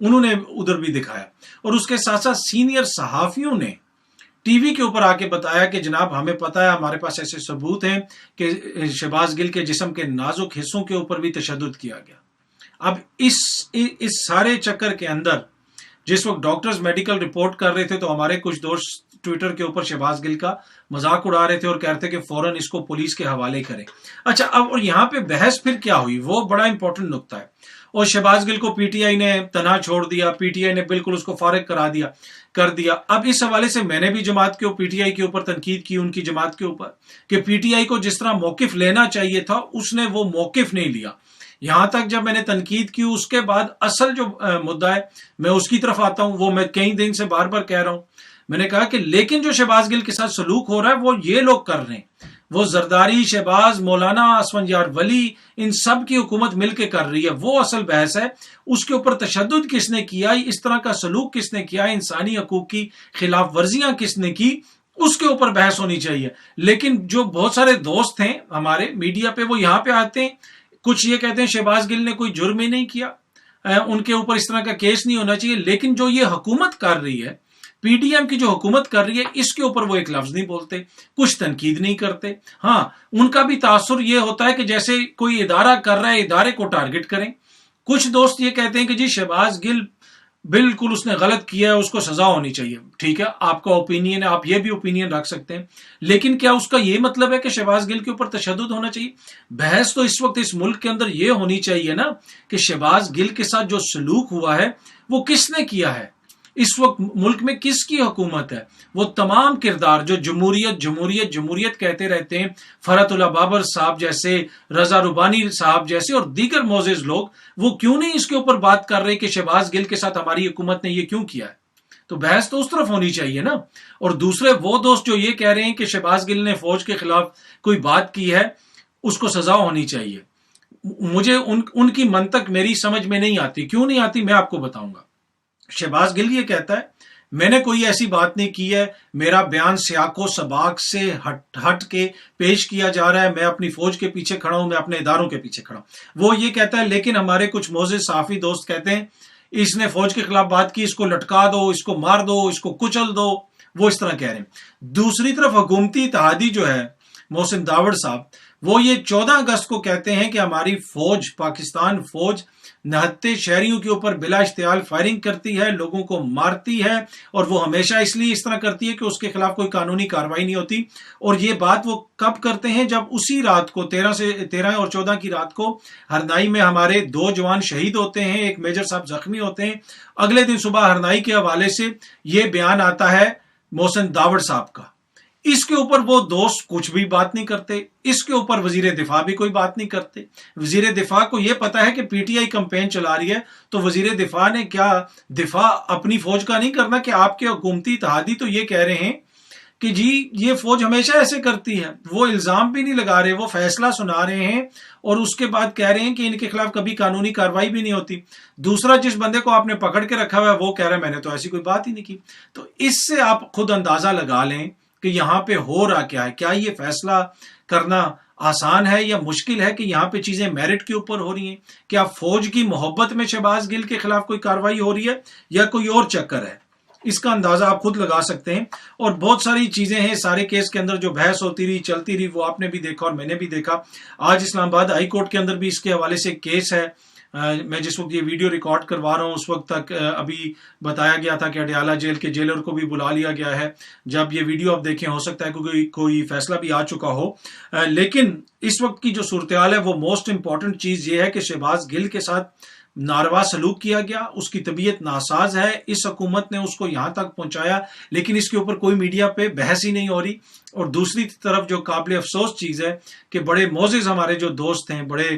انہوں نے ادھر بھی دکھایا، اور اس کے ساتھ ساتھ سینئر صحافیوں نے ٹی وی کے اوپر آ کے بتایا کہ جناب ہمیں پتا ہے، ہمارے پاس ایسے ثبوت ہیں کہ شہباز گل کے جسم کے نازک حصوں کے اوپر بھی تشدد کیا گیا۔ اب اس سارے چکر کے اندر جس وقت ڈاکٹرز میڈیکل رپورٹ کر رہے تھے تو ہمارے کچھ دوست ٹویٹر کے اوپر شہباز گل کا مذاق اڑا رہے تھے اور کہتے تھے کہ فوراً اس کو پولیس کے حوالے کریں۔ اچھا، اب اور یہاں پہ بحث پھر کیا ہوئی، وہ بڑا امپورٹنٹ نقطہ ہے۔ اور شہباز گل کو پی ٹی آئی نے تنہا چھوڑ دیا، پی ٹی آئی نے بالکل اس کو فارغ کر دیا۔ اب اس حوالے سے میں نے بھی جماعت کے پی ٹی آئی کے اوپر تنقید کی، ان کی جماعت کے اوپر، کہ پی ٹی آئی کو جس طرح موقف لینا چاہیے تھا اس نے وہ موقف نہیں لیا۔ یہاں تک جب میں نے تنقید کی، اس کے بعد اصل جو مدعا ہے میں اس کی طرف آتا ہوں، وہ میں کئی دن سے بار بار کہہ رہا ہوں۔ میں نے کہا کہ لیکن جو شہباز گل کے ساتھ سلوک ہو رہا ہے وہ یہ لوگ کر رہے ہیں، وہ زرداری، شہباز، مولانا اسفندیار ولی، ان سب کی حکومت مل کے کر رہی ہے۔ وہ اصل بحث ہے، اس کے اوپر تشدد کس نے کیا، اس طرح کا سلوک کس نے کیا، انسانی حقوق کی خلاف ورزیاں کس نے کی، اس کے اوپر بحث ہونی چاہیے۔ لیکن جو بہت سارے دوست ہیں ہمارے میڈیا پہ، وہ یہاں پہ آتے ہیں، کچھ یہ کہتے ہیں شہباز گل نے کوئی جرم ہی نہیں کیا، ان کے اوپر اس طرح کا کیس نہیں ہونا چاہیے، لیکن جو یہ حکومت کر رہی ہے، پی ڈی ایم کی جو حکومت کر رہی ہے، اس کے اوپر وہ ایک لفظ نہیں بولتے، کچھ تنقید نہیں کرتے۔ ہاں، ان کا بھی تاثر یہ ہوتا ہے کہ جیسے کوئی ادارہ کر رہا ہے، ادارے کو ٹارگٹ کریں۔ کچھ دوست یہ کہتے ہیں کہ جی شہباز گل بالکل اس نے غلط کیا ہے، اس کو سزا ہونی چاہیے۔ ٹھیک ہے، آپ کا اوپینین ہے، آپ یہ بھی اوپینین رکھ سکتے ہیں، لیکن کیا اس کا یہ مطلب ہے کہ شہباز گل کے اوپر تشدد ہونا چاہیے؟ بحث تو اس وقت اس ملک کے اندر یہ ہونی چاہیے نا کہ شہباز گل کے ساتھ جو سلوک ہوا ہے وہ کس نے کیا ہے، اس وقت ملک میں کس کی حکومت ہے؟ وہ تمام کردار جو جمہوریت جمہوریت جمہوریت کہتے رہتے ہیں، فرحت اللہ بابر صاحب جیسے، رضا ربانی صاحب جیسے اور دیگر معزز لوگ، وہ کیوں نہیں اس کے اوپر بات کر رہے کہ شہباز گل کے ساتھ ہماری حکومت نے یہ کیوں کیا ہے؟ تو بحث تو اس طرف ہونی چاہیے نا۔ اور دوسرے وہ دوست جو یہ کہہ رہے ہیں کہ شہباز گل نے فوج کے خلاف کوئی بات کی ہے، اس کو سزا ہونی چاہیے، مجھے ان کی منطق میری سمجھ میں نہیں آتی۔ کیوں نہیں آتی میں آپ کو بتاؤں گا۔ شہباز گل یہ کہتا ہے میں نے کوئی ایسی بات نہیں کی ہے، میرا بیان سیاق و سباق سے ہٹ کے پیش کیا جا رہا ہے، میں اپنی فوج کے پیچھے کھڑا ہوں، میں اپنے اداروں کے پیچھے کھڑا ہوں، وہ یہ کہتا ہے۔ لیکن ہمارے کچھ معزز صحافی دوست کہتے ہیں اس نے فوج کے خلاف بات کی، اس کو لٹکا دو، اس کو مار دو، اس کو کچل دو، وہ اس طرح کہہ رہے ہیں۔ دوسری طرف حکومتی اتحادی جو ہے محسن داوڑ صاحب، وہ یہ 14 اگست کو کہتے ہیں کہ ہماری فوج، پاکستان فوج نہتے شہریوں کے اوپر بلا اشتعال فائرنگ کرتی ہے، لوگوں کو مارتی ہے، اور وہ ہمیشہ اس لیے اس طرح کرتی ہے کہ اس کے خلاف کوئی قانونی کارروائی نہیں ہوتی۔ اور یہ بات وہ کب کرتے ہیں؟ جب اسی رات کو 13 اور 14 کی رات کو ہرنائی میں ہمارے 2 جوان شہید ہوتے ہیں، ایک میجر صاحب زخمی ہوتے ہیں۔ اگلے دن صبح ہرنائی کے حوالے سے یہ بیان آتا ہے محسن داوڑ صاحب کا، اس کے اوپر وہ دوست کچھ بھی بات نہیں کرتے، اس کے اوپر وزیر دفاع بھی کوئی بات نہیں کرتے۔ وزیر دفاع کو یہ پتا ہے کہ پی ٹی آئی کمپین چلا رہی ہے، تو وزیر دفاع نے کیا دفاع اپنی فوج کا نہیں کرنا کہ آپ کے حکومتی اتحادی تو یہ کہہ رہے ہیں کہ جی یہ فوج ہمیشہ ایسے کرتی ہے، وہ الزام بھی نہیں لگا رہے، وہ فیصلہ سنا رہے ہیں، اور اس کے بعد کہہ رہے ہیں کہ ان کے خلاف کبھی قانونی کارروائی بھی نہیں ہوتی۔ دوسرا جس بندے کو آپ نے پکڑ کے رکھا ہوا ہے وہ کہہ رہا ہے میں نے تو ایسی کوئی بات ہی نہیں کی۔ تو اس سے آپ خود اندازہ لگا لیں کہ یہاں پہ ہو رہا کیا ہے۔ کیا یہ فیصلہ کرنا آسان ہے یا مشکل ہے کہ یہاں پہ چیزیں میرٹ کے اوپر ہو رہی ہیں؟ کیا فوج کی محبت میں شہباز گل کے خلاف کوئی کارروائی ہو رہی ہے یا کوئی اور چکر ہے؟ اس کا اندازہ آپ خود لگا سکتے ہیں۔ اور بہت ساری چیزیں ہیں سارے کیس کے اندر جو بحث ہوتی رہی، چلتی رہی، وہ آپ نے بھی دیکھا اور میں نے بھی دیکھا۔ آج اسلام آباد ہائی کورٹ کے اندر بھی اس کے حوالے سے کیس ہے۔ میں جس وقت یہ ویڈیو ریکارڈ کروا رہا ہوں اس وقت تک ابھی بتایا گیا تھا کہ اڈیالہ جیل کے جیلر کو بھی بلا لیا گیا ہے۔ جب یہ ویڈیو آپ دیکھیں ہو سکتا ہے کوئی فیصلہ بھی آ چکا ہو، لیکن اس وقت کی جو صورتحال ہے وہ موسٹ امپورٹنٹ چیز یہ ہے کہ شہباز گل کے ساتھ ناروا سلوک کیا گیا، اس کی طبیعت ناساز ہے، اس حکومت نے اس کو یہاں تک پہنچایا، لیکن اس کے اوپر کوئی میڈیا پہ بحث ہی نہیں ہو رہی۔ اور دوسری طرف جو قابل افسوس چیز ہے کہ بڑے معزز ہمارے جو دوست ہیں، بڑے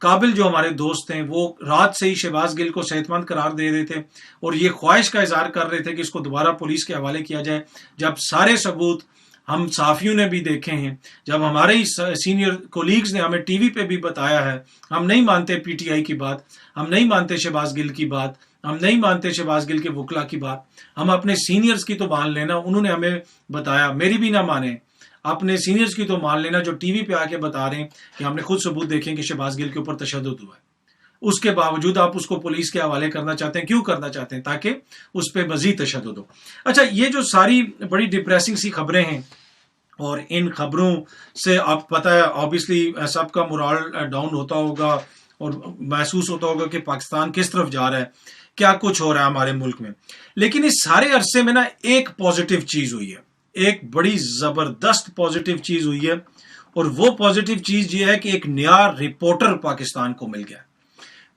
قابل جو ہمارے دوست ہیں، وہ رات سے ہی شہباز گل کو صحت مند قرار دے رہے تھے اور یہ خواہش کا اظہار کر رہے تھے کہ اس کو دوبارہ پولیس کے حوالے کیا جائے، جب سارے ثبوت ہم صحافیوں نے بھی دیکھے ہیں، جب ہمارے ہی سینئر کولیگز نے ہمیں ٹی وی پہ بھی بتایا ہے۔ ہم نہیں مانتے پی ٹی آئی کی بات، ہم نہیں مانتے شہباز گل کی بات، ہم نہیں مانتے شہباز گل کے وکلا کی بات، ہم اپنے سینئرز کی تو مان لینا، انہوں نے ہمیں بتایا، میری بھی نہ مانیں، اپنے سینئرز کی تو مان لینا جو ٹی وی پہ آ کے بتا رہے ہیں کہ ہم نے خود ثبوت دیکھیں کہ شہباز گل کے اوپر تشدد ہوا ہے۔ اس کے باوجود آپ اس کو پولیس کے حوالے کرنا چاہتے ہیں. کیوں کرنا چاہتے ہیں؟ تاکہ اس پہ مزید تشدد ہو. اچھا، یہ جو ساری بڑی ڈپریسنگ سی خبریں ہیں، اور ان خبروں سے آپ پتہ ہے آبویسلی سب کا مورال ڈاؤن ہوتا ہوگا اور محسوس ہوتا ہوگا کہ پاکستان کس طرف جا رہا ہے، کیا کچھ ہو رہا ہے ہمارے ملک میں. لیکن اس سارے عرصے میں نا ایک پازیٹیو چیز ہوئی ہے، ایک بڑی زبردست پازیٹیو چیز ہوئی ہے، اور وہ پازیٹیو چیز یہ ہے کہ ایک نیا رپورٹر پاکستان کو مل گیا.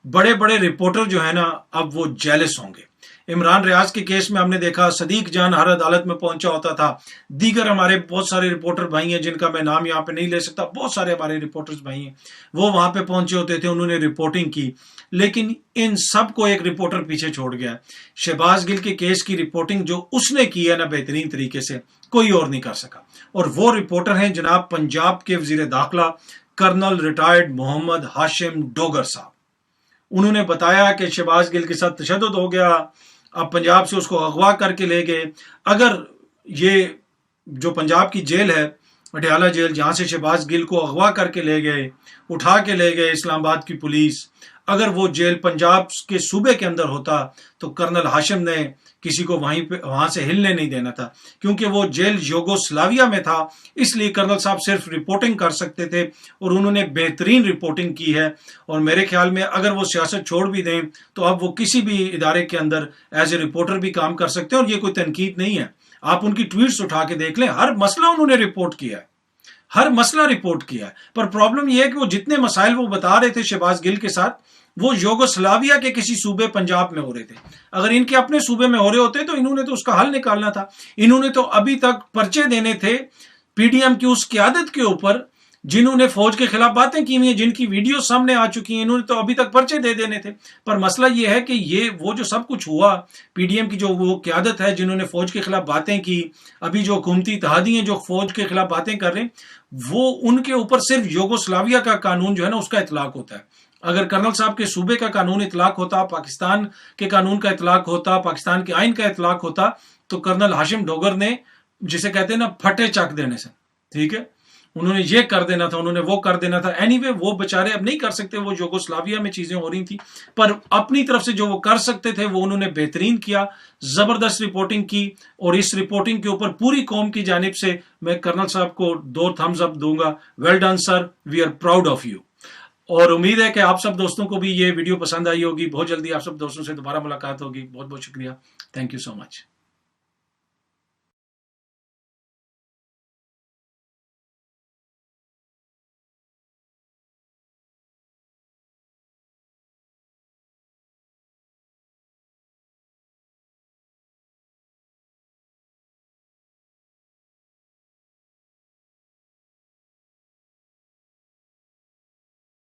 بڑے بڑے رپورٹر جو ہیں نا اب وہ جیلس ہوں گے. عمران ریاض کے کیس میں ہم نے دیکھا صدیق جان ہر عدالت میں پہنچا ہوتا تھا. دیگر ہمارے بہت سارے رپورٹر بھائی ہیں جن کا میں نام یہاں پہ نہیں لے سکتا، بہت سارے ہمارے رپورٹرز بھائی ہیں، وہ وہاں پہ پہنچے ہوتے تھے، انہوں نے رپورٹنگ کی. لیکن ان سب کو ایک رپورٹر پیچھے چھوڑ گیا. شہباز گل کے کیس کی رپورٹنگ جو اس نے کی ہے نا بہترین طریقے سے، کوئی اور نہیں کر سکا. اور وہ رپورٹر ہیں جناب پنجاب کے وزیر داخلہ کرنل ریٹائرڈ محمد ہاشم ڈوگر صاحب. انہوں نے بتایا کہ شہباز گل کے ساتھ تشدد ہو گیا، اب پنجاب سے اس کو اغوا کر کے لے گئے. اگر یہ جو پنجاب کی جیل ہے، پٹیالہ جیل، جہاں سے شہباز گل کو اغوا کر کے لے گئے، اٹھا کے لے گئے اسلام آباد کی پولیس، اگر وہ جیل پنجاب کے صوبے کے اندر ہوتا تو کرنل ہاشم نے کسی کو وہاں سے ہلنے نہیں دینا تھا. کیونکہ وہ جیل یوگوسلاویا میں تھا، اس لیے کرنل صاحب صرف رپورٹنگ کر سکتے تھے، اور انہوں نے بہترین رپورٹنگ کی ہے. اور میرے خیال میں اگر وہ سیاست چھوڑ بھی دیں تو اب وہ کسی بھی ادارے کے اندر ایز اے رپورٹر بھی کام کر سکتے ہیں. اور یہ کوئی تنقید نہیں ہے، آپ ان کی ٹویٹس اٹھا کے دیکھ لیں، ہر مسئلہ انہوں نے رپورٹ کیا ہے، ہر مسئلہ رپورٹ کیا ہے. پر پرابلم یہ ہے کہ وہ جتنے مسائل وہ بتا رہے تھے شہباز گل کے ساتھ، وہ یوگوسلاویا کے کسی صوبے پنجاب میں ہو رہے تھے. اگر ان کے اپنے صوبے میں ہو رہے ہوتے تو انہوں نے تو اس کا حل نکالنا تھا. انہوں نے تو ابھی تک پرچے دینے تھے پی ڈی ایم کی اس قیادت کے اوپر جنہوں نے فوج کے خلاف باتیں کی ہوئی ہیں، جن کی ویڈیو سامنے آ چکی ہیں. انہوں نے تو ابھی تک پرچے دے دینے تھے. پر مسئلہ یہ ہے کہ یہ وہ جو سب کچھ ہوا، پی ڈی ایم کی جو وہ قیادت ہے جنہوں نے فوج کے خلاف باتیں کی، ابھی جو حکومتی اتحادی ہیں جو فوج کے خلاف باتیں کر رہے ہیں، وہ ان کے اوپر صرف یوگوسلاویا کا قانون جو ہے نا اس کا اطلاق ہوتا ہے. اگر کرنل صاحب کے صوبے کا قانون اطلاق ہوتا، پاکستان کے قانون کا اطلاق ہوتا، پاکستان کے آئین کا اطلاق ہوتا، تو کرنل ہاشم ڈوگر نے، جسے کہتے ہیں نا پھٹے چک دینے سے، ٹھیک ہے، انہوں نے یہ کر دینا تھا، انہوں نے وہ کر دینا تھا. اینی وے وہ بےچارے اب نہیں کر سکتے، وہ یوگوسلاویا میں چیزیں ہو رہی تھیں، پر اپنی طرف سے جو وہ کر سکتے تھے وہ انہوں نے بہترین کیا، زبردست رپورٹنگ کی. اور اس رپورٹنگ کے اوپر پوری قوم کی جانب سے میں کرنل صاحب کو 2 تھمز اپ دوں گا. Well done sir, we are proud of you. اور امید ہے کہ آپ سب دوستوں کو بھی یہ ویڈیو پسند آئی ہوگی. بہت جلدی آپ سب دوستوں سے دوبارہ ملاقات ہوگی. بہت بہت شکریہ. Thank you so much.